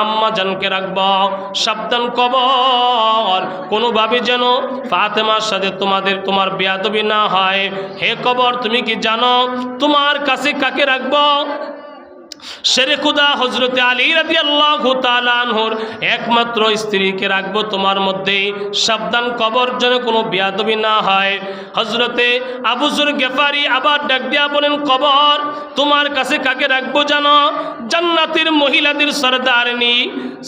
আম্মা জানকে রাখব, সাবধান কবর কোনোভাবে যেন ফাতেমার সাথে তোমার বেয়াদবি না হয়। হে কবর, তুমি কি জানো তোমার কাছে কাকে রাখব? শেরে খুদা হযরতে আলী রাদিয়াল্লাহু তাআলা আনহুর একমাত্র স্ত্রীকে রাখবো তোমার মধ্যে। সাবধান কবর যেন কোনো বেয়াদবি না হয়। হযরতে আবু যর গেফারি আবার ডাক দিয়া বলেন, কবর তোমার কাছে কাকে রাখবো জানো? জান্নাতের মহিলাদের সরদারনি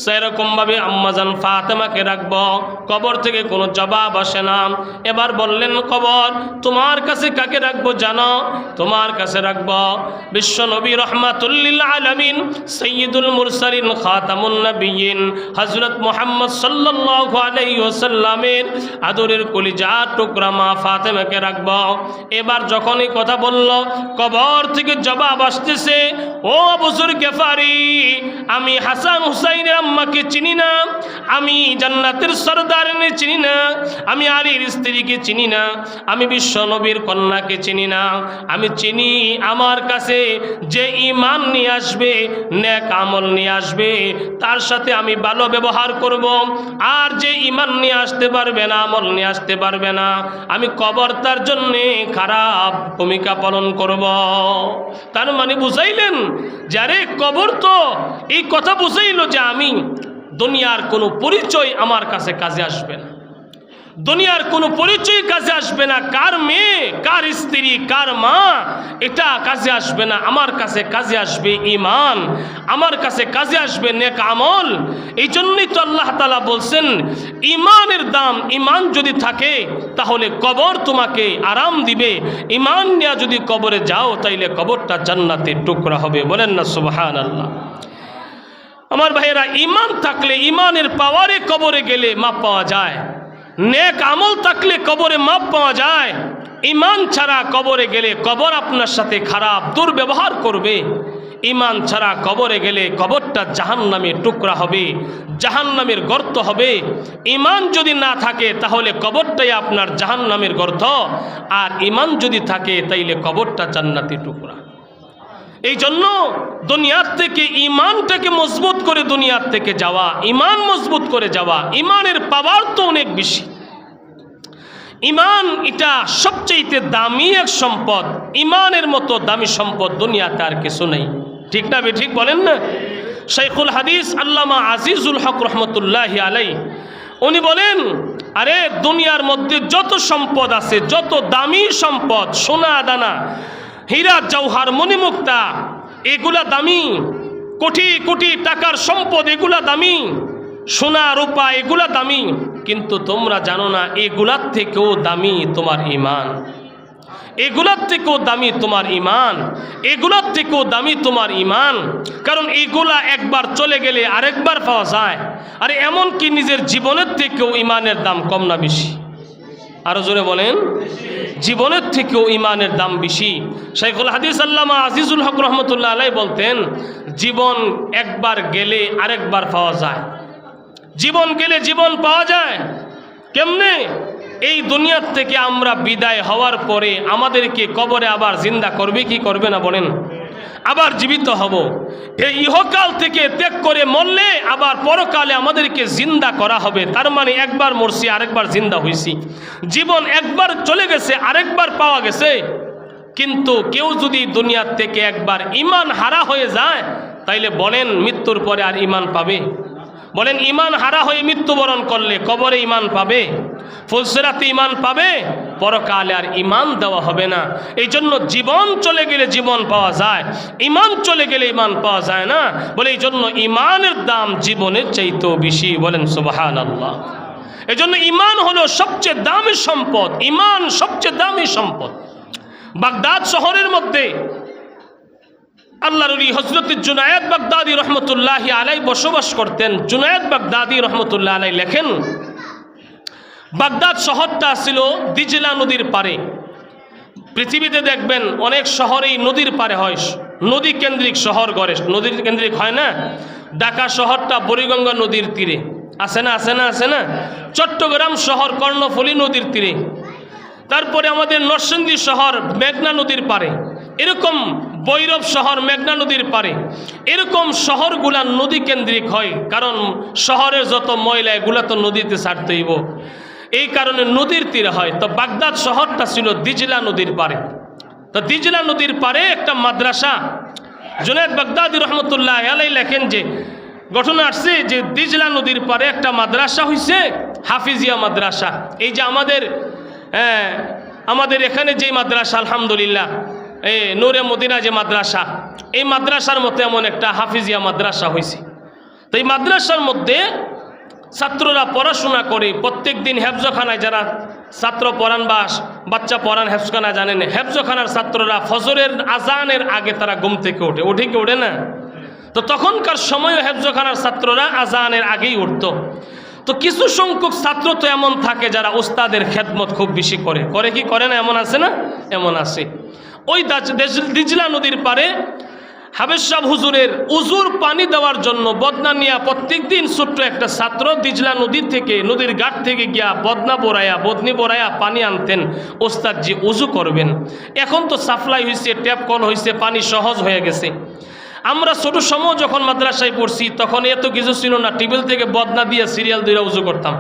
সেরকম ভাবে আম্মাজান ফাতেমাকে রাখবো। কবর থেকে কোনো জবাব আসে না। এবার বললেন, কবর তোমার কাছে কাকে রাখবো জানো? তোমার কাছে রাখবো বিশ্ব নবী রহমাতুল লিল আলামিন সাইয়্যিদুল মুরসালিন খাতামুন নবিয়্যিন হযরত মুহাম্মদ সাল্লাল্লাহু আলাইহি ওয়াসাল্লামের আদরের কলিজার টুকরা মা ফাতেমাকে রাখব। এবার যখনই কথা বলল, কবর থেকে জবাব আসতেছে, ও আবু যর গেফারি, আমি হাসান হুসাইনের আম্মাকে চিনি না, আমি জান্নাতের সরদারকে চিনি না, আমি আলীর স্ত্রীকে চিনি না, আমি বিশ্ব নবীর কন্যাকে চিনি না। আমি চিনি আমার কাছে যে ঈমান নিয়ে আসবে, নেক আমল নিয়ে আসবে, তার সাথে আমি ভালো ব্যবহার করব। আর যে ঈমান নিয়ে আসতে পারবে না, আমল নিয়ে আসতে পারবে না, আমি কবর তার জন্য খারাপ ভূমিকা পালন করব। তার মানে বুঝাইলেন যে আরে কবর তো এই কথা বুঝাইল যে আমি দুনিয়ার কোনো পরিচয় আমার কাছে কাজে আসবে না, দুনিয়ার কোনো পরিচয় কাজে আসবে না, কার মেয়ে, কার স্ত্রী, কার মা, এটা কাজে আসবে না। আমার কাছে কাজে আসবে ঈমান, আমার কাছে কাজে আসবে নেক আমল। এই জন্যই তো আল্লাহ তাআলা বলছেন, ঈমানের দাম, ঈমান যদি থাকে তাহলে কবর তোমাকে আরাম দিবে। ঈমান নিয়ে যদি কবরে যাও তাইলে কবরটা জান্নাতের টুকরা হবে। বলেন না সুবহানাল্লাহ। আমার ভাইয়েরা, ঈমান থাকলে, ঈমানের পাওয়ারে কবরে গেলে মাপ পাওয়া যায়। নেক আমল থাকলে কবরে মাপ পাওয়া যায়। ঈমান ছাড়া কবরে গেলে কবর আপনার সাথে খারাপ দুর্ব্যবহার করবে। ঈমান ছাড়া কবরে গেলে কবরটা জাহান্নামের টুকরা হবে, জাহান্নামের গর্ত হবে। ঈমান যদি না থাকে তাহলে কবরটাই আপনার জাহান্নামের গর্ত, আর ঈমান যদি থাকে তাইলে কবরটা জান্নাতের টুকরা। এই জন্য দুনিয়ার থেকে ঈমানটাকে মজবুত করে দুনিয়ার থেকে যাওয়া, ঈমান মজবুত করে যাওয়া, ঈমানের পাওয়ার তো অনেক বেশি। ঈমান এটা সবচেয়ে দামি এক সম্পদ। ঈমানের মতো দামি সম্পদ দুনিয়াতে আর কিছু নেই। ঠিক না ঠিক বলেন না? শাইখুল হাদিস আল্লামা আজিজুল হক রহমতুল্লাহি আলাইহি উনি বলেন, আরে দুনিয়ার মধ্যে যত সম্পদ আছে, যত দামি সম্পদ, সোনা দানা, হীরা জওহার মণিমুক্তা, এগুলা দামি। কোটি কোটি টাকার সম্পদ, এগুলা দামি। সোনা রূপা, এগুলা দামি। কিন্তু তোমরা জানো না এগুলার থেকেও দামি তোমার ঈমান, এগুলার থেকেও দামি তোমার ঈমান, এগুলার থেকেও দামি তোমার ঈমান। কারণ এগুলা একবার চলে গেলে আরেকবার পাওয়া যায়। আর এমনকি নিজের জীবনের থেকেও ঈমানের দাম কম না বেশি? আরো জোরে বলেন, জীবনের থেকেও ঈমানের দাম বেশি। শাইখুল হাদিস আল্লামা আজিজুল হক রহমতুল্লাহ আলাইহি বলতেন, জীবন একবার গেলে আরেকবার পাওয়া যায়। জীবন গেলে জীবন পাওয়া যায় কেমনে? এই দুনিয়ার থেকে আমরা বিদায় হওয়ার পরে আমাদেরকে কবরে আবার জিন্দা করবে কি করবে না বলেন? আবার জীবিত হব। এই ইহকাল থেকে ত্যাগ করে মরলে আবার পরকালে আমাদেরকে জিন্দা করা হবে। তার মানে একবার মরছি আরেকবার জিন্দা হইছি। জীবন একবার চলে গেছে আরেকবার পাওয়া গেছে। কিন্তু কেউ যদি দুনিয়ার থেকে একবার ঈমান হারা হয়ে যায় তাইলে বলেন মৃত্যুর পরে আর ঈমান পাবে? বলেন ঈমান হারা হয়ে মৃত্যুবরণ করলে কবরে ঈমান পাবে? ফুলসিরাতে ঈমান পাবে? পরকালে আর ঈমান দেওয়া হবে না। এই জন্য জীবন চলে গেলে জীবন পাওয়া যায়, ঈমান চলে গেলে ঈমান পাওয়া যায় না। বলে এই জন্য ঈমানের দাম জীবনের চাইতেও বেশি। বলেন সুবহানাল্লাহ। এই জন্য ঈমান হলো সবচেয়ে দামি সম্পদ। ঈমান সবচেয়ে দামি সম্পদ। বাগদাদ শহরের মধ্যে আল্লাহর ওলি হযরত জুনায়েদ বাগদাদি রহমতুল্লাহি আলাইহি বসবাস করতেন। জুনায়েদ বাগদাদি রহমতুল্লাহ আলাইহি লেখেন, বাগদাদ শহরটা ছিল দিজলা নদীর পারে। পৃথিবীতে দেখবেন অনেক শহরেই নদীর পারে হয়, নদী কেন্দ্রিক শহর গড়ে। নদীর কেন্দ্রিক হয় না? ঢাকা শহরটা বুড়িগঙ্গা নদীর তীরে, আছে না? আছে না? আছে না? চট্টগ্রাম শহর কর্ণফুলী নদীর তীরে। তারপরে আমাদের নরসিংদী শহর মেঘনা নদীর পারে। এরকম বৈরব শহর মেঘনা নদীর পারে, এরকম শহরগুলা নদী কেন্দ্রিক হয়, কারণ শহরের যত ময়লা এগুলা তো নদীতে ছাড়তেইব, এই কারণে নদীর তীরে হয়। তো বাগদাদ শহরটা ছিল দিজলা নদীর পারে। তো দিজলা নদীর পারে একটা মাদ্রাসা, জুনায়েদ বাগদাদি রহমতুল্লাহ আলাইহি লেখেন যে ঘটনা আসছে যে দিজলা নদীর পারে একটা মাদ্রাসা হইছে, হাফিজিয়া মাদ্রাসা। এই যে আমাদের এখানে যে মাদ্রাসা আলহামদুলিল্লাহ, এই নূরে মদিনা যে মাদ্রাসা, এই মাদ্রাসার মতো এমন একটা হাফিজিয়া মাদ্রাসা হয়েছে। তো এই মাদ্রাসার মধ্যে ছাত্ররা পড়াশোনা করে, প্রত্যেক দিন হেফজখানায় যারা ছাত্র পড়ান বা বাচ্চা পড়ান হেফজখানা জানেন, হেফজখানার ছাত্ররা ফজরের আজানের আগে তারা ঘুম থেকে ওঠে, ওঠে কি ওঠে না? তো তখনকার সময় হেফজখানার ছাত্ররা আজানের আগেই উঠতো। তো কিছু সংখ্যক ছাত্র তো এমন থাকে যারা ওস্তাদের খেদমত খুব বেশি করে, করে কি করে না? এমন আছে না? এমন আছে। ওই দিজলা নদীর পারে হাবেজ সাহেব হুজুরের উজুর পানি দেওয়ার জন্য বদনা নিয়া প্রত্যেক দিন ছোট্ট একটা ছাত্র দিজলা নদীর থেকে, নদীর ঘাট থেকে গিয়া বদনি বড়াইয়া পানি আনতেন ওস্তাদ জি উজু করবেন। এখন তো সাপ্লাই হয়েছে, ট্যাপ কল হয়েছে, পানি সহজ হয়ে গেছে। আমরা ছোট সময় যখন মাদ্রাসায় পড়ছি তখন এত কিছু ছিল না, টেবিল থেকে বদনা দিয়ে সিরিয়াল দিয়ে উজু করতাম।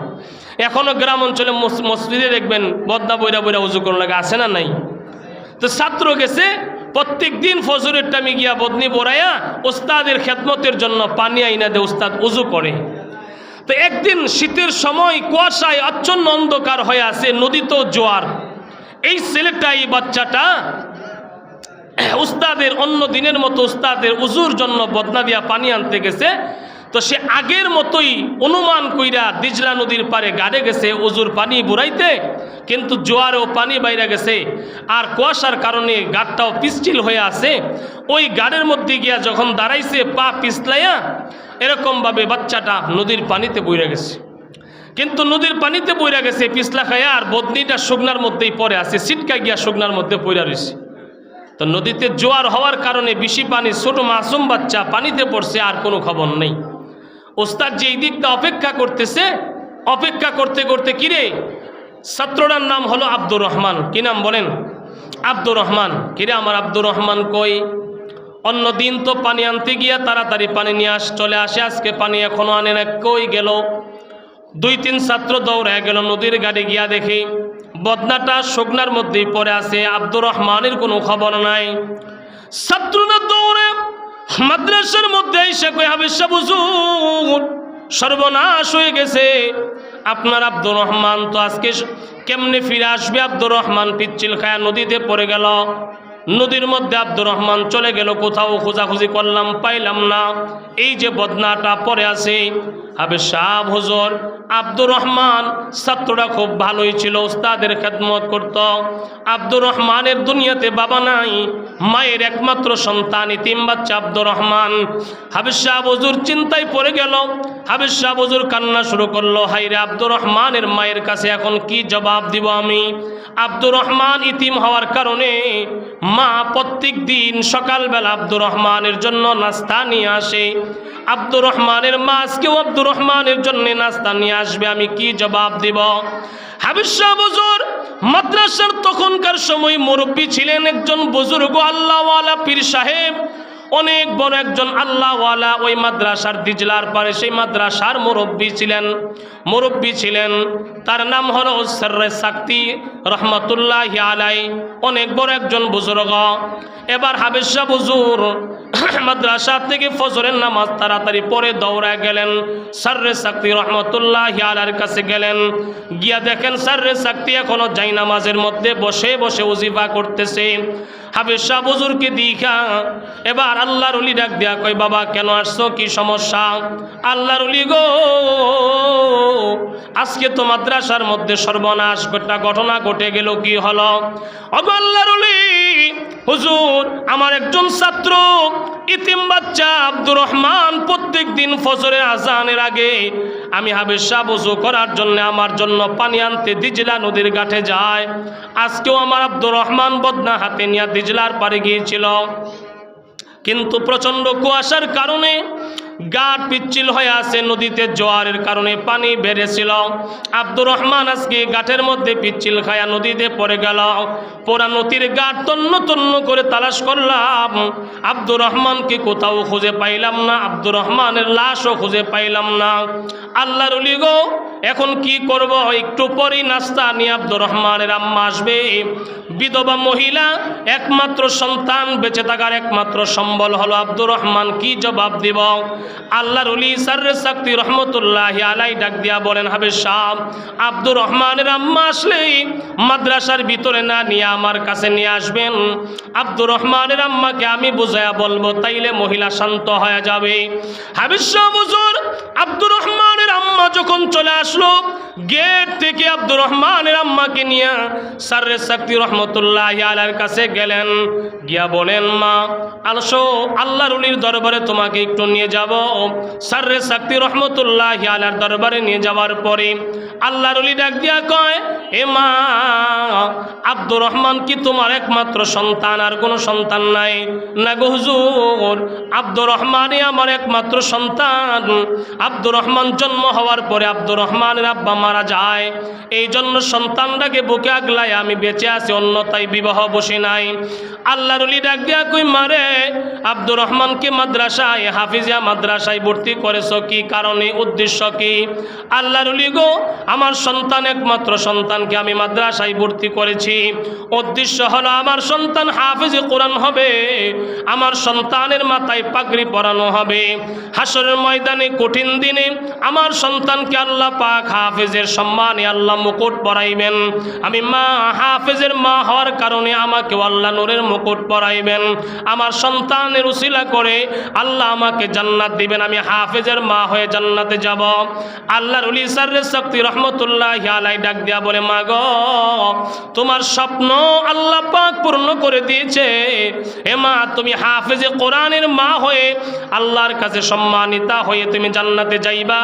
এখনও গ্রাম অঞ্চলে মসজিদে দেখবেন বদনা বইরা বইরা উজু করার লাগে, আছে না নাই? তো ছাত্র গেছে প্রত্যেক দিন ফজরের টাইমে গিয়া বদনি বড়াইয়া ওস্তাদের খেদমতের জন্য পানি আইনা দে ওস্তাদ উজু করে। তো একদিন শীতের সময় কুয়াশায় আচ্ছন্ন অন্ধকার হয়ে আছে, নদীতে জোয়ার। এই ছেলেটা, এই বাচ্চাটা উস্তাদের অন্য দিনের মতো উস্তাদের উজুর জন্য বদনা দিয়া পানি আনতে গেছে। তো সে আগের মতোই অনুমান কইরা দিজলা নদীর পারে গাড়ে গেছে উজুর পানি বুড়াইতে, কিন্তু জোয়ারেও পানি বাইরে গেছে আর কুয়াশার কারণে গাড়টাও পিচ্ছিল হয়ে আছে। ওই গাড়ের মধ্যে গিয়া যখন দাঁড়াইছে পা পিছলাইয়া এরকমভাবে বাচ্চাটা নদীর পানিতে বইরা গেছে। কিন্তু নদীর পানিতে বইরা গেছে পিছলা খাইয়া, আর বদনিটা শুকনার মধ্যেই পড়ে আছে, ছিটকা গিয়া শুকনার মধ্যে পইরা রয়েছে। তো নদীতে জোয়ার হওয়ার কারণে বেশি পানি, ছোট মাসুম বাচ্চা পানিতে পড়ছে, আর কোনো খবর নেই। ওস্তাদ যে এই দিকটা অপেক্ষা করতেছে, অপেক্ষা করতে করতে কিরে, ছাত্রটার নাম হলো আব্দুর রহমান। কি নাম বলেন? আব্দুর রহমান। কিরে আমার আব্দুর রহমান কই? অন্য দিন তো পানি আনতে গিয়া তাড়াতাড়ি পানি নিয়ে চলে আসে, আজকে পানি এখনো আনে না, কই গেল? 2-3 ছাত্র দৌড়ায় গেল নদীর গাড়ি, গিয়া দেখি বদনাটা শুকনার মধ্যেই পড়ে আছে, আব্দুর রহমানের কোনো খবর নাই। ছাত্ররা দৌড়ে মাদ্রাসার মধ্যে এসে কই, হাবেজ সাহেব হুজুর সর্বনাশ হয়ে গেছে, আপনার আব্দুর রহমান তো আজকে কেমনে ফিরে আসবে? আব্দুর রহমান পিচ্ছিল খায়া নদীতে পড়ে গেল। নদীর মধ্যে আব্দুর রহমান চলে গেল, কোথাও খোঁজাখুঁজি করলাম, পাইলাম না। এই যে বদনাটা পড়ে আছে। হাবেজ সাহেব হুজুর, আব্দুর রহমান ছাত্রটা খুব ভালোই ছিল, উস্তাদের খেদমত করত। আব্দুর রহমানের দুনিয়াতে বাবা নাই, মায়ের একমাত্র সন্তান ইতিম বাচ্চা আব্দুর রহমান। হাবেজ সাহেব হুজুর চিন্তায় পড়ে গেল। হাবেজ সাহেব হুজুর কান্না শুরু করলো, হাইরে আব্দুর রহমানের মায়ের কাছে এখন কি জবাব দিব আমি? আব্দুর রহমান ইতিম হওয়ার কারণে মা প্রত্যেক দিন সকালবেলা আব্দুর রহমানের জন্য নাস্তা নিয়ে আসে। আব্দুর রহমানের মা আজকেও আব্দুর রহমানের জন্য নাস্তা নিয়ে আসবে, আমি কি জবাব দিব? হাবেজ সাহেব হুজুর মাদ্রাসার তখনকার সময় মুরব্বী ছিলেন, একজন বুজুর্গ আল্লাহওয়ালা পীর সাহেব, অনেক বড় একজন আল্লাহওয়ালা। ওই মাদ্রাসার দিজলার পারে সেই মাদ্রাসার মুরব্বী ছিলেন, তার নাম হলো সররে সাকতি রহমতুল্লাহি আলাইহি, অনেক বড় একজন বুজুর্গ। এবার হাবেজ সাহেব হুজুর মাদ্রাসা থেকে ফজরের নামাজ তাড়াতাড়ি পরে দৌড়ায় গেলেন, সররে সাকতি রহমতুল্লাহি আলাইহির কাছে গেলেন। গিয়া দেখেন সররে সাকতি এখনো যাই নামাজের মধ্যে বসে বসে ওজিফা করতেছে। হাবেজ সাহেব হুজুরকে দেখা এবার আল্লাহর ওলি ডাক দিয়া কই, বাবা কেন আসছো, কি সমস্যা? আল্লাহর ওলি গো, আজকে তো মাদ্রাসার মধ্যে সর্বনাশ একটা ঘটনা ঘটে গেল, কি হলো? ওগো আল্লাহর ওলি হুজুর, আমার একজন ছাত্র ইতিম বাচ্চা আব্দুর রহমান প্রত্যেক দিন ফজরের আজানের আগে আমি হাবেজ সাহেব ওযু করার জন্য আমার জন্য পানি আনতে দিজলা নদীর ঘাটে যায়। আজকেও আমার আব্দুর রহমান বদনা হাতে নিয়ে দিজলার পারে গিয়েছিল, কিন্তু প্রচণ্ড কুয়াশার কারণে গাট পিচ্ছিল হয়ে আছে, নদীতে জোয়ারের কারণে পানি বেড়েছিল। আব্দুর রহমান আজকে গাটের মধ্যে পিচ্ছিল খায়া নদীতে পড়ে গেল। পুরা নদীর গাট তন্ন তন্ন করে তালাশ করলাম, আব্দুর রহমানকে কোথাও খুঁজে পাইলাম না, আব্দুর রহমানের লাশও খুঁজে পাইলাম না। আল্লাহর ওলি গো, এখন কি করব? একটু পরেই নাস্তা নিয়ে আব্দুর রহমানের আম্মা আসবে। বিধবা মহিলা, একমাত্র সন্তান, বেঁচে থাকার একমাত্র সম্বল হলো আব্দুর রহমান, কি জবাব দিব? আল্লাহর ওলি সাররে সাকতি রহমতুল্লাহি আলাই ডাক দিয়া বলেন, হাবিব সাহেব, আব্দুর রহমানের আম্মা আসলেই মাদ্রাসার ভিতরে না নিয়ে আমার কাছে নিয়ে আসবেন। আব্দুর রহমানের আম্মাকে আমি বুঝায়া বলবো, তাইলে মহিলা শান্ত হয়ে যাবে। হাবিব সাহেব হুজুর, আব্দুর রহমানের আম্মা যখন চলে আসলো, গেট থেকে আব্দুর রহমানের আম্মাকে নিয়ে সাররে সাকতি রহমতুল্লাহি আলাইহির কাছে গেলেন। গিয়া বলেন, মা আসো, আল্লাহর ওলির দরবারে তোমাকে একটু নিয়ে যাব। সাররে সাকতি রহমতুল্লাহি আলাইহির দরবারে নিয়ে যাওয়ার পরে আল্লাহর ওলি ডাক দিয়া কয়, এ মা, আব্দুর রহমান কি তোমার একমাত্র সন্তান, আর কোনো সন্তান নাই? না গো হুজুর, আব্দুর রহমানই আমার একমাত্র সন্তান। আব্দুর রহমান জন্ম হওয়ার পরে আব্দুর রহমানের আব্বা মারা যায়, এই জন্য সন্তানটাকে বুকে আগলায় আমি বেঁচে আছি, অন্যথায় বিবাহ বসে নাই। আল্লাহর ওলি ডাক দিয়া কই, মারে, আব্দুর রহমানকে মাদ্রাসায়, হাফিজিয়া মাদ্রাসায় ভর্তি করেছো কি কারণে, উদ্দেশ্য কি? আল্লাহর ওলি গো, আমার সন্তান, একমাত্র সন্তানকে আমি মাদ্রাসায় ভর্তি করেছি, উদ্দেশ্য হলো আমার সন্তান হাফিজ কোরআন হবে, আমার সন্তানের মাথায় পাগড়ি পরানো হবে, হাসরের ময়দানে কঠিন দিনে আমার সন্তানকে আল্লাহ পাক হাফিজের সম্মানে আল্লাহ মুকুট পরাইবেন। আমি মা, হাফিজের মা হওয়ার কারণে আমাকে আল্লাহ নূরের মুকুট পরাইবেন। আমার সন্তানের উসিলা করে আল্লাহ আমাকে জান্নাত দিবেন, আমি হাফিজের মা হয়ে জান্নাতে যাব। আল্লাহর ওলি সাররে সাকতি রহমতুল্লাহি আলাইহি ডাক দিয়া বলে, মা গো, তোমার স্বপ্ন আল্লাহ পাক পূর্ণ করে দিয়েছে। এ মা, তুমি হাফিজে কোরআনের মা হয়ে আল্লাহর কাছে সম্মানিতা হয়ে তুমি জান্নাতে যাইবা।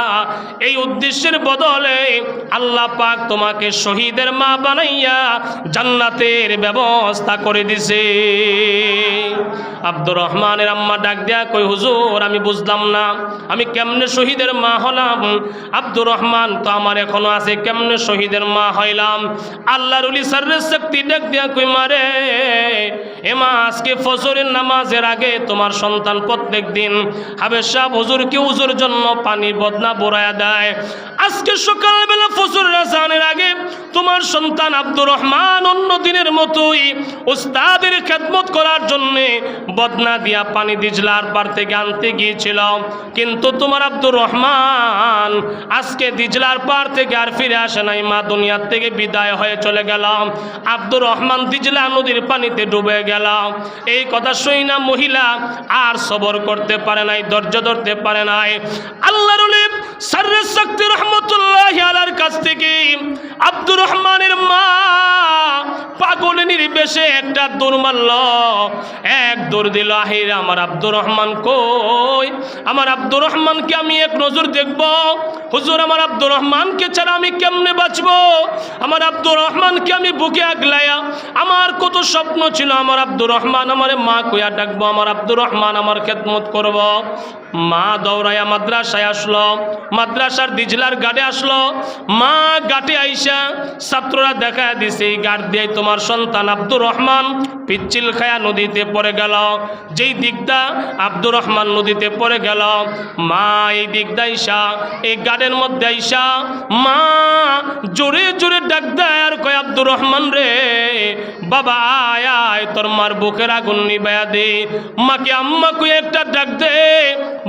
এই উদ্দেশ্যের বদলে আল্লাহ পাক তোমাকে শহীদের মা বানাইয়া জান্নাতের ব্যবস্থা করে দিছে। আব্দুর রহমানের আম্মা ডাক দেয়া কই, হুজুর, আমি বুঝলাম না, আমি কেমনে শহীদের মা হলাম? আব্দুর রহমান তো আমার এখনো আছে, কেমনে শহীদের মা হইলাম? আল্লাহর ওলি সাররে সাকতি ডাক দেয়া কই, মারে, এমা, আজকে ফজরের নামাজের আগে তোমার সন্তান প্রত্যেক দিন হাবেজ সাহেব হুজুরকে উজুর জন্য পানি বদনা বড়ায়া দেয়। আজকে সকালবেলা ফজরের আজানের আগে তোমার সন্তান আব্দুর রহমান অন্য দিনের মতোই উস্তাদের খেদমত করার জন্যে বদনা দিয়া পানি দিজলার পার থেকে আনতে গিয়েছিল, কিন্তু তোমার আব্দুর রহমান আজকে দিজলার পার থেকে আর ফিরে আসে নাই, মা দুনিয়ার থেকে বিদায় হয়ে চলে গেল। আব্দুর রহমান দিজলা নদীর পানিতে ডুবে গেল। এই কথা শুই না মহিলা আর সবর করতে পারে নাই, ধৈর্য ধরতে পারে নাই। আল্লাহর ওলি সাররে সাকতি রহমতুল্লাহি আলাইহির কাছ থেকে আব্দুর রহমানের মা পাগলের বেশে একটা দৌড় মারল, এক দৌড় দিল, আহির আমার আব্দুর রহমান কই? আমার আব্দুর রহমানকে আমি এক নজর দেখব। হুজুর, আমার আব্দুর রহমানকে ছাড়া আমি কেমনে বাঁচবো? আমার আব্দুর রহমানকে আমি বুকে আগলাইয়া, আমার কত স্বপ্ন ছিল, আমার আব্দুর রহমান আমার মা কইয়া ডাকবো, আমার আব্দুর রহমান আমার খেদমত করব। মা দৌড়াইয়া মাদ্রাসায় আসলো, মাদ্রাসার দিজলার গাড়ে আসলো। মা গাটে আইসা ছাত্ররা দেখা দিছে, এই গাট দিয়ে তোমার সন্তান আব্দুর রহমান পিচ্ছিল খায়া নদীতে পড়ে গেল। যেই দিকটা আব্দুর রহমান নদীতে পড়ে গেল, মা এই দিকটা আইসা, এই গাড়ের মধ্যে আইসা মা জোরে জোরে ডাক দেয় আর কয়, আব্দুর রহমান রে, বাবা আয় আয়, তোর মার বুকের আগুন নিবাইয়া দে। মাকে আম্মা কই একটা ডাক দে,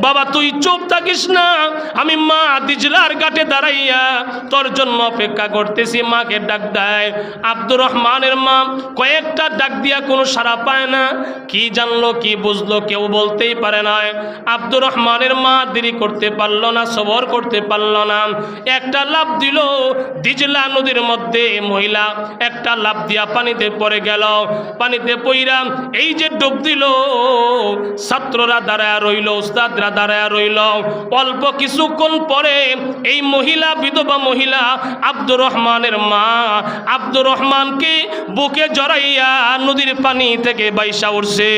বাবা তুই চুপ থাকিস না, আমি মা দিজলার ঘাটে দাঁড়াইয়া তোর জন্য অপেক্ষা করতেছি। মাকে ডাক দেয়। আব্দুর রহমানের মা কয়েকটা ডাক দিয়া কোনো সাড়া পায় না, কি জানলো কি বুঝলো কেউ বলতেই পারে না। আব্দুর রহমানের মা দেরি করতে পারল না, সবর করতে পারল না, একটা লাফ দিল দিজলা নদীর মধ্যে। মহিলা একটা লাফ দিয়া পানিতে পড়ে গেল। পানিতে পইরা এই যে ডুব দিল, ছাত্ররা দাঁড়ায় রইল, উস্তাদরা দাঁড়ায় রইল। অল্প কিছুক্ষণ পরে এই মহিলা, বিধবা মহিলা আব্দুর রহমানের মা আব্দুর রহমানকে বুকে জড়াইয়া নদীর পানি থেকে বাইসা উঠছে।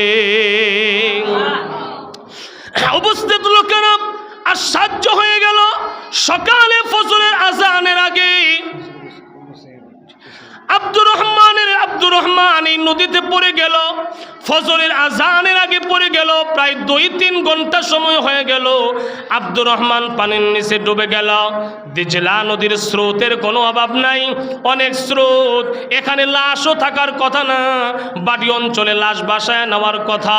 উপস্থিত লোকেরা আশ্চর্য হয়ে গেল। সকালে ফজরের আজানের আগে আব্দুর রহমান এই নদীতে পড়ে গেল। ফজরের আজানের আগে পড়ে গেল। প্রায় 2-3 ঘন্টা সময় হয়ে গেল। আব্দুর রহমান পানির নিচে ডুবে গেল। দিজলা নদীর স্রোতের কোনো অভাব নাই, অনেক স্রোত। এখানে লাশও থাকার কথা না, বাড়ি অঞ্চলে লাশ বাসায় নেওয়ার কথা।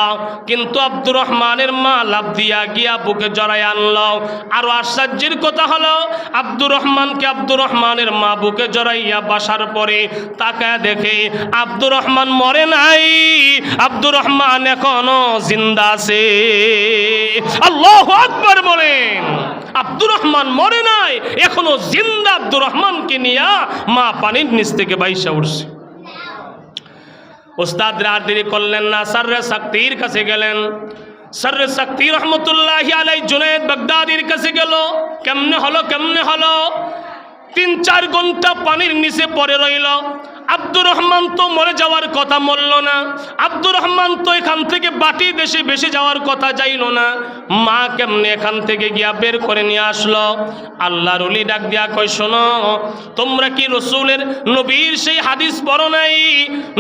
কিন্তু আব্দুর রহমানের মা লাফ দিয়া গিয়া বুকে জড়ায় আনল। আরো আশ্চর্যের কথা হলো, আব্দুর রহমানের মা বুকে জড়াইয়া বাসার পরে তাকায় দেখে আব্দুর রহমান মরে নাই, আব্দুর রহমান এখনো জিন্দা আছে। আল্লাহু আকবার বলেন। আব্দুর রহমান মরে নাই, এখনো জিন্দা। আব্দুর রহমানকে নিয়ে মা পানির নিচ থেকে বাইসা উঠছে। ওস্তাদ আর দেরি করলেন না, সররে সাক্তির কাছে গেলেন। সররে সাক্তি রহমতুল্লাহি আলাইহি জুনায়েদ বাগদাদির কাছে গেল। কেমনে হলো 3-4 ঘন্টা পানির নিচে পড়ে রইল। আব্দুর রহমান তো মরে যাওয়ার কথা মরল না। আব্দুর রহমান তো এখান থেকে বাটি দেশে বেশি যাওয়ার কথা যাইল না। মা কেমনে এখান থেকে গিয়া বের করে নিয়ে আসলো। আল্লাহর ওলি ডাক দিয়া কই, শোনো, তোমরা কি রসুলের নবীর সেই হাদিস পড়ো নাই?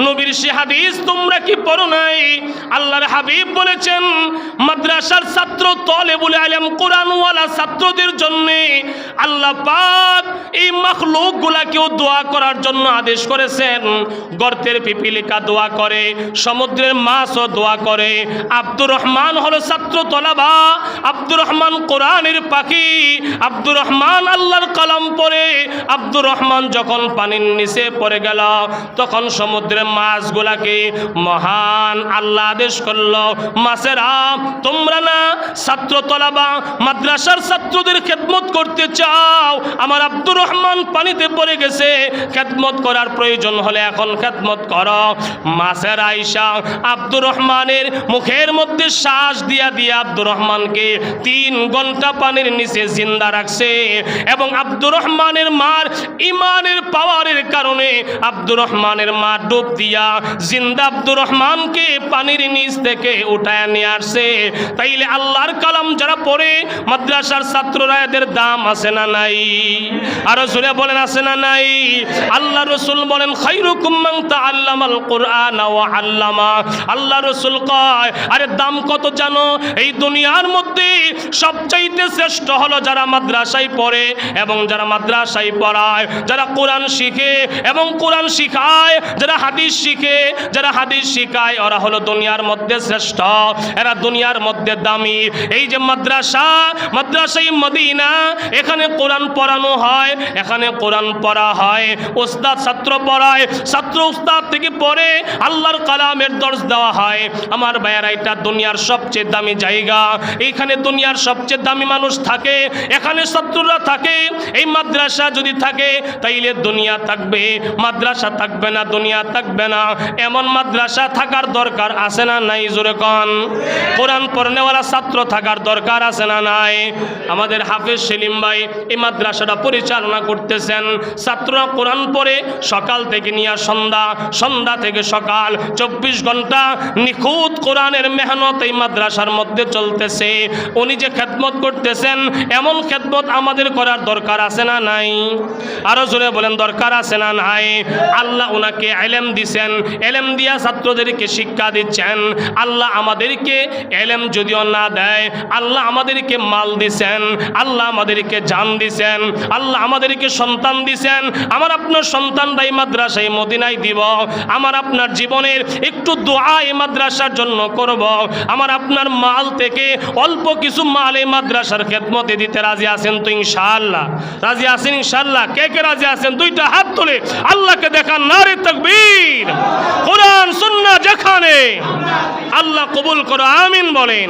নবীর সেই হাদিস তোমরা কি পড়ো নাই? আল্লাহর হাবিব বলেছেন, মাদ্রাসার ছাত্র তলেবুল ইলম কোরআনওয়ালা ছাত্রদের জন্য আল্লাহ পাক এই মাখলুকগুলাকেও দোয়া করার জন্য আদেশ করেছেন। গর্তের পিপিলিকা দোয়া করে, সমুদ্রের মাছও দোয়া করে। আব্দুর রহমান হলো ছাত্র তলাবা, আব্দুর রহমান কোরআনের পাখি, আব্দুর রহমান আল্লাহর কালাম পড়ে। আব্দুর রহমান যখন পানির নিচে পড়ে গেল, তখন সমুদ্রের মাছগুলাকে মহান আল্লাহ আদেশ করলো, মাছেরা তোমরা না ছাত্র তলাবা মাদ্রাসার ছাত্রদের খেদমত করতে চাও? আমার আব্দুর রহমান পানিতে পড়ে গেছে, খেদমত করার প্রয়োজন হলে এখন খেদমত করো। মাছের আয়েশা আব্দুর রহমানের মুখের মধ্যে শ্বাস দিয়া দিয়া আব্দুর রহমানকে 3 ঘন্টা পানির নিচে জিন্দা রাখছে। এবং আব্দুর রহমানের মার ইমানের পাওয়ারের কারণে আব্দুর রহমানের মা ডুব দিয়া জিন্দা আব্দুর রহমানকে পানির নিচ থেকে উঠায় নিয়ে আসছে। তাইলে আল্লাহর কালাম যারা পড়ে মাদ্রাসার ছাত্ররা, এদের দাম আছে না নাই? আরো জোরে বলেন, আছে না নাই? আল্লাহ রসুল বলেন, খায়রুকুম মান তাআল্লামাল কুরআন ওয়া আল্লামা। আল্লাহ রসুল কয়, আরে দাম কত জানো? এই দুনিয়ার মধ্যে সবচাইতে শ্রেষ্ঠ হলো যারা মাদ্রাসায় পড়ে এবং যারা মাদ্রাসায় পড়ায়, যারা কোরআন শিখে এবং কোরআন শিখায়, যারা হাদিস শিখে, যারা হাদিস শিখায়, ওরা হলো দুনিয়ার মধ্যে শ্রেষ্ঠ, এরা দুনিয়ার মধ্যে দামি। এই যে মাদ্রাসায় মদিনা, এখানে কোরআন পড়ানো হয়, এখানে কোরআন পড়া হয়, ওস্তাদ ছাত্র পড়ায়, ছাত্র উস্তাদ থেকে পড়ে, আল্লাহর কালামের দর্স দেওয়া হয়। আমার ভাইয়েরা, এটা দুনিয়ার সবচেয়ে দামি জায়গা। এইখানে দুনিয়ার সবচেয়ে দামি মানুষ থাকে, এখানে ছাত্ররা থাকে। এই মাদ্রাসা যদি থাকে তাইলে দুনিয়া থাকবে, মাদ্রাসা থাকবে না, দুনিয়া থাকবে না। এমন মাদ্রাসা থাকার দরকার আছে না নাই? জোরে কোন। কোরআন পড়নেওয়ালা ছাত্র থাকার দরকার আছে না নাই? আমাদের হাফেজ সেলিম ভাই এই মাদ্রাসাটা পরিচালনা করতেছেন। ছাত্ররা কোরআন পড়ে সকাল থেকে নিয়ে সন্ধ্যা, সন্ধ্যা থেকে সকাল, 24 ঘন্টা নিখুঁত কোরআনের মেহনত এই মাদ্রাসার মধ্যে চলতেছে। উনি যে খেদমত করতেছেন, এমন খেদমত আমাদের করার দরকার আছে না নাই? আরো জোরে বলেন, দরকার আছে না নাই? আল্লাহ ওনাকে ইলম দিছেন, ইলম দিয়া ছাত্রদেরকে শিক্ষা দিচ্ছেন। আল্লাহ আমাদেরকে ইলম যদিও না দেয়, আল্লাহ আমাদেরকে মাল দিছেন, আল্লাহ আমাদেরকে জান দিছেন, আল্লাহ আমাদেরকে সন্তান দিছেন। আমার আপনার সন্তানরাই মাদ্রাসায় মদিনায় দিব। আমার আপনার জীবনের একটু দোয়া এই মাদ্রাসার জন্য করব। আমার আপনার মাল থেকে অল্প কিছু মাল এই মাদ্রাসার খেদমতে দিতে রাজি আছেন তো? ইনশাআল্লাহ রাজি আছেন? ইনশাআল্লাহ কে কে রাজি আছেন? 2টা হাত তুলে আল্লাহকে দেখান, নারে তাকবীর। কোরআন সুন্নাহ যেখানে, আল্লাহ কবুল করো, আমিন বলেন।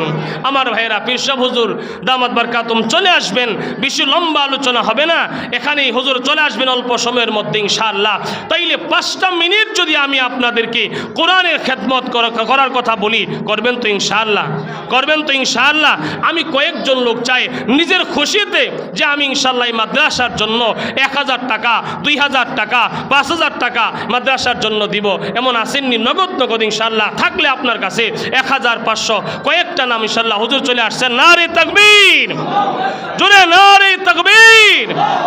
আমার ভাইয়েরা, পীর সাহেব হুজুর দামাত বারকাতুম চলে আসবেন, বেশি লম্বা আলোচনা হবে না, এখানেই হুজুর চলে আসবেন অল্প সময়ের মধ্যে ইনশাআল্লাহ। তাই তাইলে 5টা মিনিট যদি আমি আপনাদেরকে কোরআনের খেদমত করার কথা বলি, করবেন তো ইনশাআল্লাহ? করবেন তো ইনশাআল্লাহ? আমি কয়েকজন লোক চাই নিজের খুশিতে যে আমি ইনশাআল্লাহ এই মাদ্রাসার জন্য 1000 টাকা, 2000 টাকা, 5000 টাকা মাদ্রাসার জন্য দিব, এমন আসেননি? নগদ নগদ ইনশাআল্লাহ থাকলে আপনার কাছে 1500 কয়েকটা নাম ইনশাআল্লাহ হুজুর চলে আসছেন। নারে তাকবীর, জোরে নারে তাকবীর।